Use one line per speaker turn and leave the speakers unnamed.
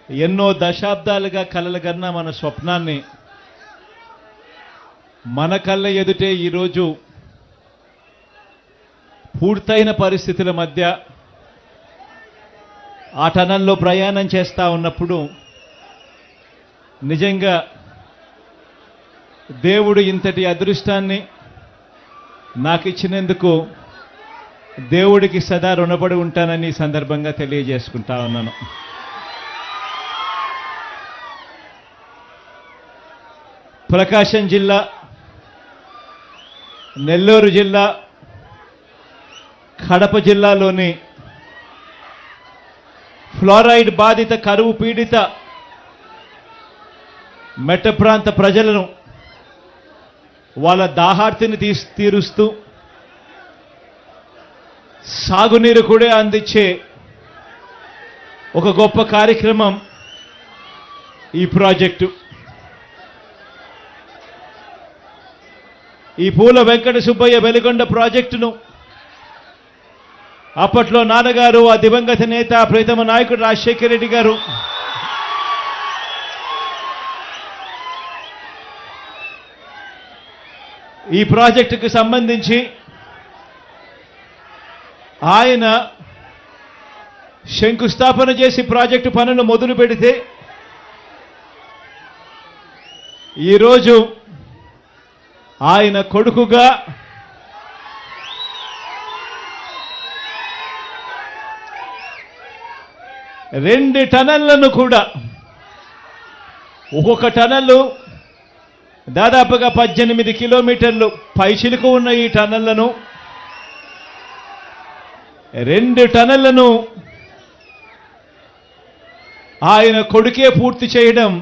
ఎన్నో దశాబ్దాలుగా కలలుగన్న మన స్వప్నాన్ని మన కళ్ళ ఎదుటే ఈరోజు పూర్తయిన పరిస్థితుల మధ్య ఆ టనల్లో ప్రయాణం చేస్తూ ఉన్నప్పుడు నిజంగా దేవుడు ఇంతటి అదృష్టాన్ని నాకు ఇచ్చినందుకు దేవుడికి సదా రుణపడి ఉంటానని ఈ సందర్భంగా తెలియజేసుకుంటా ఉన్నాను. ప్రకాశం జిల్లా, నెల్లూరు జిల్లా, కడప జిల్లాలోని ఫ్లోరైడ్ బాధిత కరువు పీడిత మెట్ట ప్రాంత ప్రజలను వాళ్ళ దాహార్తిని తీరుస్తూ సాగునీరు కూడా అందించే ఒక గొప్ప కార్యక్రమం ఈ ప్రాజెక్టు. ఈ పూల వెంకట సుబ్బయ్య వెలిగొండ ప్రాజెక్టును అప్పట్లో నాన్నగారు, ఆ దివంగత నేత ప్రీతమ నాయకుడు రాజశేఖర రెడ్డి గారు ఈ ప్రాజెక్టుకు సంబంధించి ఆయన శంకుస్థాపన చేసి ప్రాజెక్టు పనులు మొదలు పెడితే ఈరోజు ఆయన కొడుకుగా రెండు టనళ్లను కూడా, ఒక్కొక్క టనల్లు దాదాపుగా 18 కిలోమీటర్లు పైచిలుకు ఉన్న ఈ టనళ్లను, 2 టనళ్లను ఆయన కొడుకే పూర్తి చేయడం